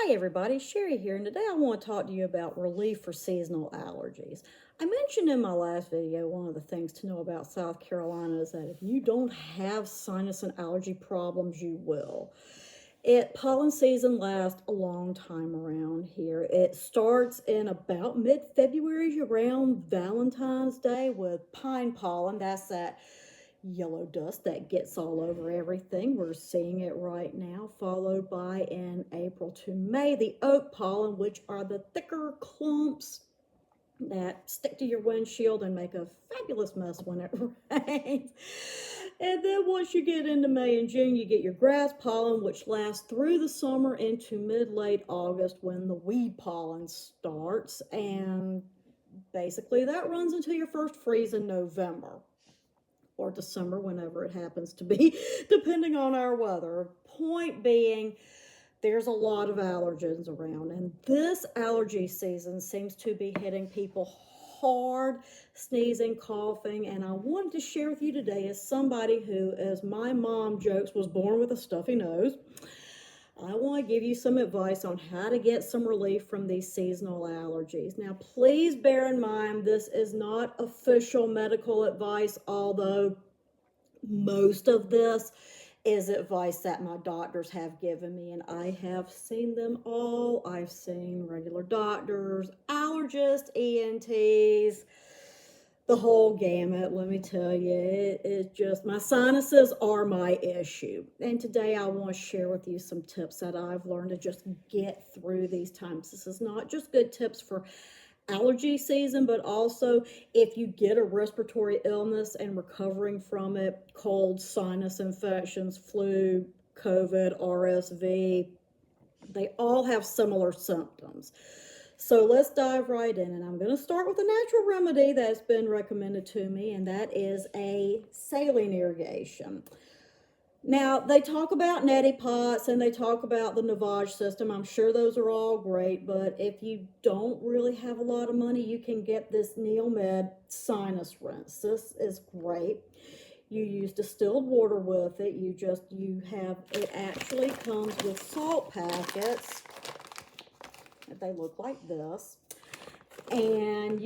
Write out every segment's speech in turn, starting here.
Hey everybody, Sherry here, and today I want to talk to you about relief for seasonal allergies. I mentioned in my last video one of the things to know about South Carolina is that if you don't have sinus and allergy problems, you will. Pollen season lasts a long time around here. It starts in about mid-February around Valentine's Day with pine pollen. That's that yellow dust that gets all over everything. We're seeing it right now, followed by in April to May, the oak pollen, which are the thicker clumps that stick to your windshield and make a fabulous mess when it rains. And then once you get into May and June, you get your grass pollen, which lasts through the summer into mid-late August when the weed pollen starts. And basically that runs until your first freeze in November or December, whenever it happens to be, depending on our weather. Point being, there's a lot of allergens around, and this allergy season seems to be hitting people hard, sneezing, coughing, and I wanted to share with you today as somebody who, as my mom jokes, was born with a stuffy nose. I want to give you some advice on how to get some relief from these seasonal allergies. Now, please bear in mind, this is not official medical advice, although most of this is advice that my doctors have given me, and I have seen them all. I've seen regular doctors, allergists, ENTs, the whole gamut. Let me tell you, it is just, my sinuses are my issue. And today I want to share with you some tips that I've learned to just get through these times. This is not just good tips for allergy season, but also if you get a respiratory illness and recovering from it, cold, sinus infections, flu, COVID, RSV, they all have similar symptoms. So let's dive right in, and I'm going to start with a natural remedy that's been recommended to me, and that is a saline irrigation. Now, they talk about neti pots and they talk about the Navage system. I'm sure those are all great, but if you don't really have a lot of money, you can get this Neomed sinus rinse. This is great. You use distilled water with it. It actually comes with salt packets. They look like this. And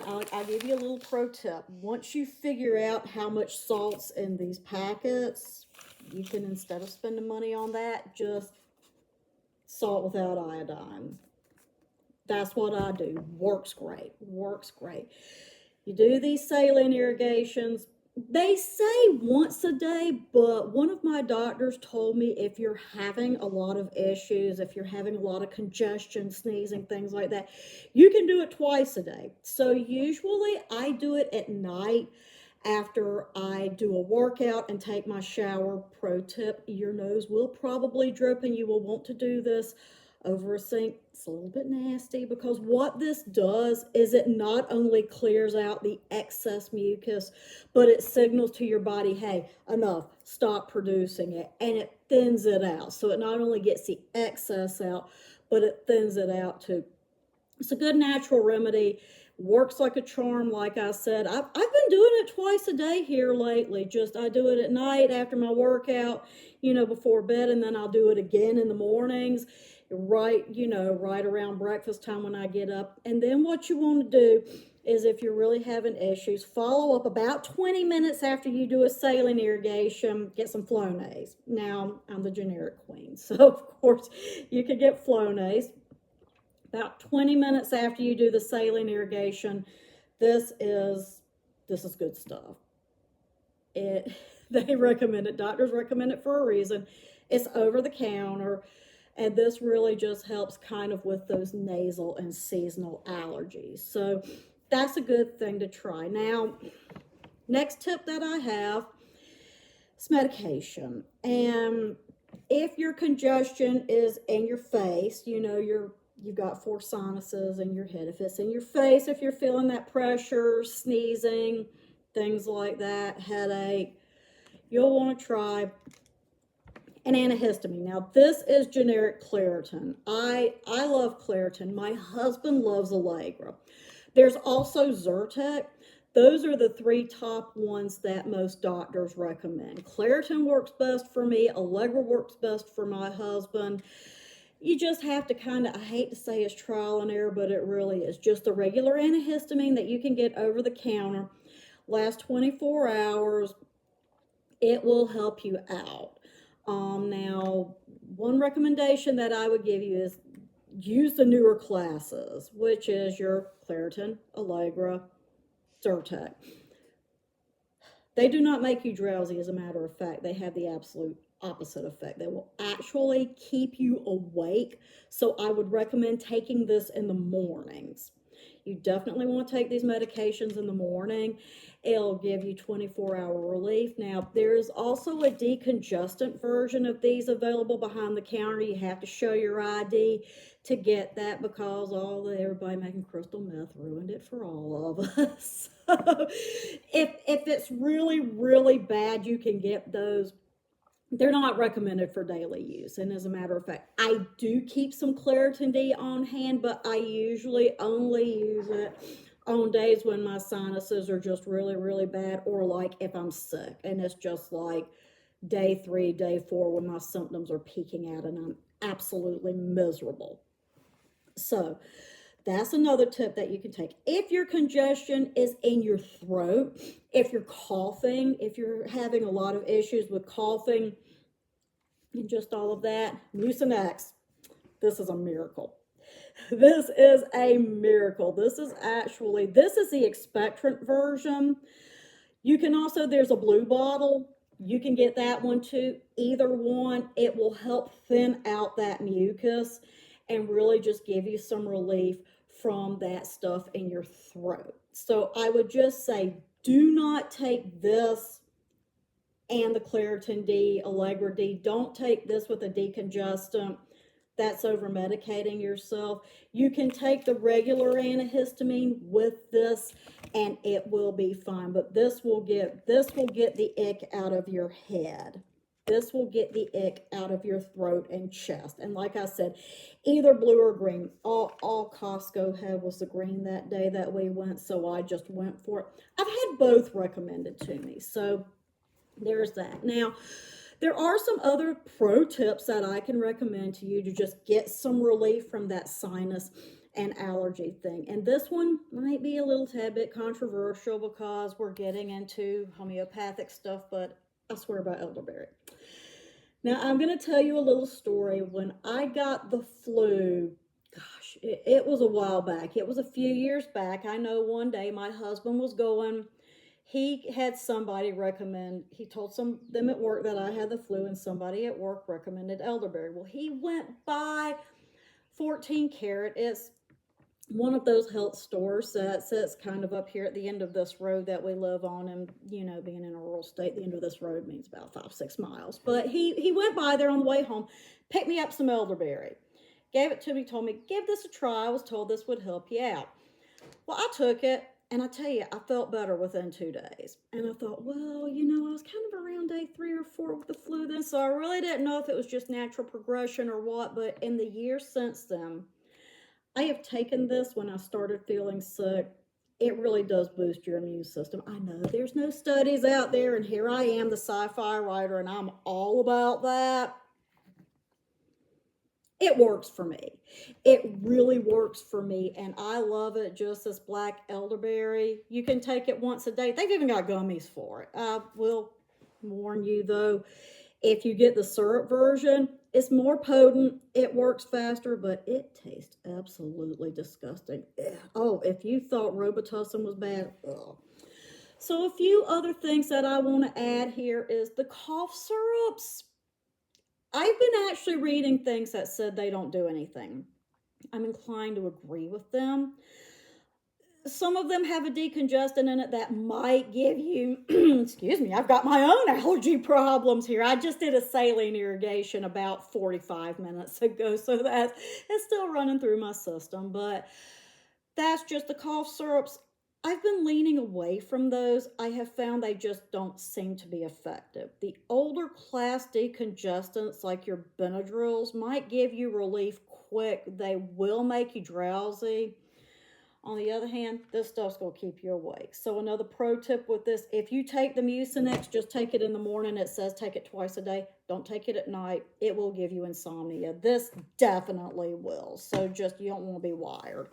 I'll give you a little pro tip. Once you figure out how much salt's in these packets, you can, instead of spending money on that, just salt without iodine. That's what I do. Works great. Works great. You do these saline irrigations. They say once a day, but one of my doctors told me if you're having a lot of issues, if you're having a lot of congestion, sneezing, things like that, you can do it twice a day. So usually I do it at night after I do a workout and take my shower. Pro tip, your nose will probably drip and you will want to do this over a sink. It's a little bit nasty because what this does is it not only clears out the excess mucus, but it signals to your body, hey, enough, stop producing it, and it thins it out. So it not only gets the excess out, but it thins it out too. It's a good natural remedy. Works like a charm, like I said. I've been doing it twice a day here lately. I do it at night after my workout, before bed, and then I'll do it again in the mornings, right around breakfast time when I get up. And then what you want to do is, if you're really having issues, follow up about 20 minutes after you do a saline irrigation, get some Flonase. Now, I'm the generic queen, so of course you could get Flonase. About 20 minutes after you do the saline irrigation, this is good stuff. They recommend it. Doctors recommend it for a reason. It's over the counter, and this really just helps kind of with those nasal and seasonal allergies. So that's a good thing to try. Now, next tip that I have is medication. And if your congestion is in your face, you've got 4 sinuses in your head. If it's in your face, if you're feeling that pressure, sneezing, things like that, headache, you'll want to try an antihistamine. Now, this is generic Claritin. I love Claritin. My husband loves Allegra. There's also Zyrtec. Those are the 3 top ones that most doctors recommend. Claritin works best for me. Allegra works best for my husband. You just have to kind of, I hate to say it's trial and error, but it really is. Just the regular antihistamine that you can get over the counter, lasts 24 hours. It will help you out. Now, one recommendation that I would give you is use the newer classes, which is your Claritin, Allegra, Zyrtec. They do not make you drowsy, as a matter of fact. They have the absolute opposite effect. They will actually keep you awake. So I would recommend taking this in the mornings. You definitely want to take these medications in the morning. It'll give you 24-hour relief. Now, there is also a decongestant version of these available behind the counter. You have to show your ID to get that because everybody making crystal meth ruined it for all of us. So if it's really, really bad, you can get those. They're not recommended for daily use. And as a matter of fact, I do keep some Claritin D on hand, but I usually only use it on days when my sinuses are just really, really bad, or like if I'm sick and it's just like day 3, day 4 when my symptoms are peaking out and I'm absolutely miserable. So that's another tip that you can take. If your congestion is in your throat, if you're coughing, if you're having a lot of issues with coughing and just all of that, Mucinex, this is a miracle. This is a miracle. This is the expectorant version. You can also, there's a blue bottle. You can get that one too. Either one, it will help thin out that mucus and really just give you some relief from that stuff in your throat. So I would just say, do not take this and the Claritin D, Allegra D. Don't take this with a decongestant. That's over medicating yourself. You can take the regular antihistamine with this and it will be fine. But this will get the ick out of your head. This will get the ick out of your throat and chest. And like I said, either blue or green. All Costco had was the green that day that we went, so I just went for it. I've had both recommended to me, so there's that. Now, there are some other pro tips that I can recommend to you to just get some relief from that sinus and allergy thing. And this one might be a little tad bit controversial because we're getting into homeopathic stuff, but I swear by elderberry. Now, I'm going to tell you a little story. When I got the flu, gosh, it was a while back. It was a few years back. I know one day my husband was going, he had somebody recommend, he told them at work that I had the flu and somebody at work recommended elderberry. Well, he went by 14 Karat. It's one of those health stores that sits kind of up here at the end of this road that we live on. And, you know, being in a rural state, the end of this road means about 5-6 miles. But he went by there on the way home, picked me up some elderberry, gave it to me, told me, give this a try. I was told this would help you out. Well, I took it. And I tell you, I felt better within 2 days. And I thought, well, you know, I was kind of around day 3 or 4 with the flu then, so I really didn't know if it was just natural progression or what. But in the years since then, I have taken this when I started feeling sick. It really does boost your immune system. I know there's no studies out there, and here I am, the sci-fi writer, and I'm all about that. It works for me. It really works for me, and I love it. Just as black elderberry. You can take it once a day. They've even got gummies for it. I will warn you, though, if you get the syrup version, it's more potent. It works faster, but it tastes absolutely disgusting. Ugh. Oh, if you thought Robitussin was bad, ugh. So a few other things that I want to add here is the cough syrups. I've been actually reading things that said they don't do anything. I'm inclined to agree with them. Some of them have a decongestant in it that might give you, excuse me, I've got my own allergy problems here. I just did a saline irrigation about 45 minutes ago, so it's still running through my system. But that's just the cough syrups. I've been leaning away from those. I have found they just don't seem to be effective. The older class decongestants like your Benadryls might give you relief quick. They will make you drowsy. On the other hand, this stuff's going to keep you awake. So another pro tip with this, if you take the Mucinex, just take it in the morning. It says take it twice a day. Don't take it at night. It will give you insomnia. This definitely will. So just, you don't want to be wired.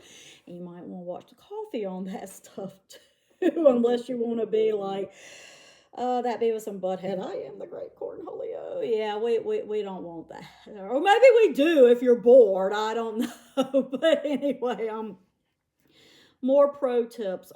And you might want to watch the coffee on that stuff too, unless you want to be like, that Beavis and Butthead, I am the great cornholio. Yeah, we don't want that. Or maybe we do if you're bored. I don't know. But anyway, more pro tips.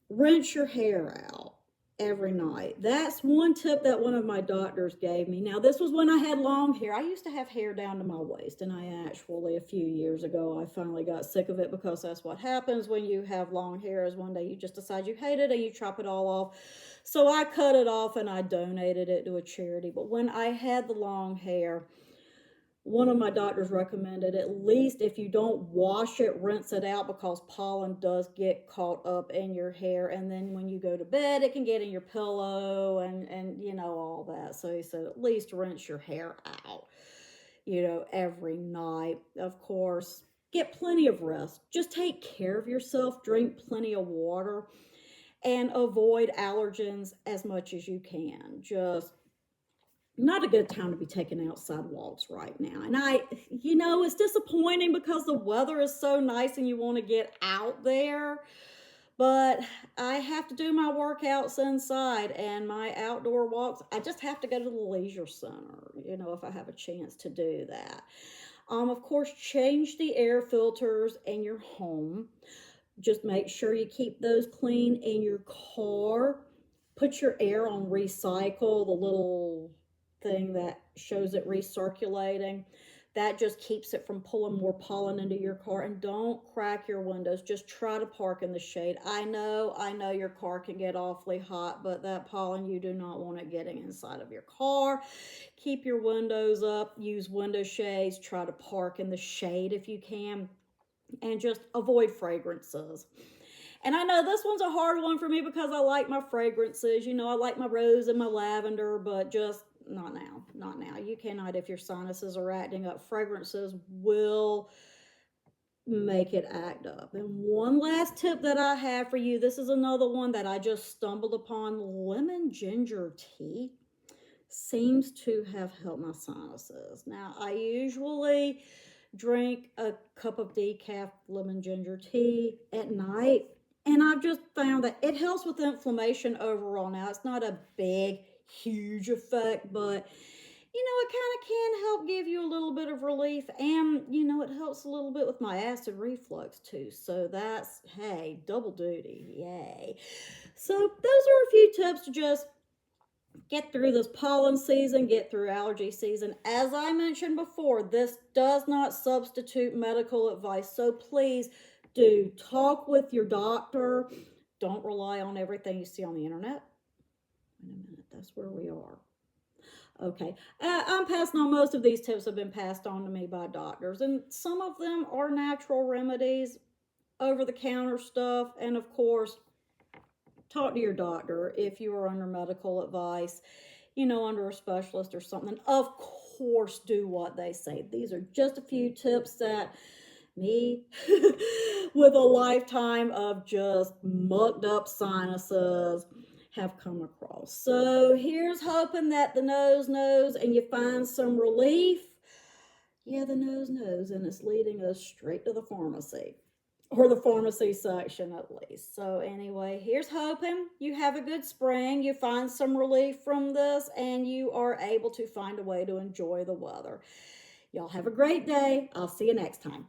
Rinse your hair out every night. That's one tip that one of my doctors gave me. Now, this was when I had long hair. I used to have hair down to my waist, and I actually, a few years ago, I finally got sick of it, because that's what happens when you have long hair, is one day you just decide you hate it and you chop it all off. So I cut it off and I donated it to a charity. But when I had the long hair, one of my doctors recommended, at least if you don't wash it, rinse it out, because pollen does get caught up in your hair. And then when you go to bed, it can get in your pillow and you know, all that. So he said, at least rinse your hair out, you know, every night. Of course, get plenty of rest. Just take care of yourself. Drink plenty of water and avoid allergens as much as you can. Just not a good time to be taking outside walks right now. And you know, it's disappointing because the weather is so nice and you want to get out there. But I have to do my workouts inside, and my outdoor walks, I just have to go to the leisure center, you know, if I have a chance to do that. Of course, change the air filters in your home. Just make sure you keep those clean. In your car, put your air on recycle, the little thing that shows it recirculating. That just keeps it from pulling more pollen into your car. And don't crack your windows. Just try to park in the shade. I know your car can get awfully hot, but that pollen, you do not want it getting inside of your car. Keep your windows up. Use window shades. Try to park in the shade if you can. And just avoid fragrances. And I know this one's a hard one for me because I like my fragrances. You know, I like my rose and my lavender, but just not now. Not now. You cannot, if your sinuses are acting up. Fragrances will make it act up. And one last tip that I have for you, this is another one that I just stumbled upon. Lemon ginger tea seems to have helped my sinuses. Now, I usually drink a cup of decaf lemon ginger tea at night, and I've just found that it helps with inflammation overall. Now, it's not a big, huge effect, but you know, it kind of can help give you a little bit of relief, and you know, it helps a little bit with my acid reflux too. So that's, hey, double duty, yay. So those are a few tips to just get through this pollen season, get through allergy season. As I mentioned before, this does not substitute medical advice. So please do talk with your doctor. Don't rely on everything you see on the internet. Wait a minute, that's where we are. Okay, I'm passing on, most of these tips have been passed on to me by doctors, and some of them are natural remedies, over-the-counter stuff, and of course, talk to your doctor if you are under medical advice, you know, under a specialist or something. Of course, do what they say. These are just a few tips that me, with a lifetime of just mucked up sinuses, have come across. So here's hoping that the nose knows and you find some relief. Yeah, the nose knows, and it's leading us straight to the pharmacy. Or the pharmacy section at least. So anyway, here's hoping you have a good spring, you find some relief from this, and you are able to find a way to enjoy the weather. Y'all have a great day. I'll see you next time.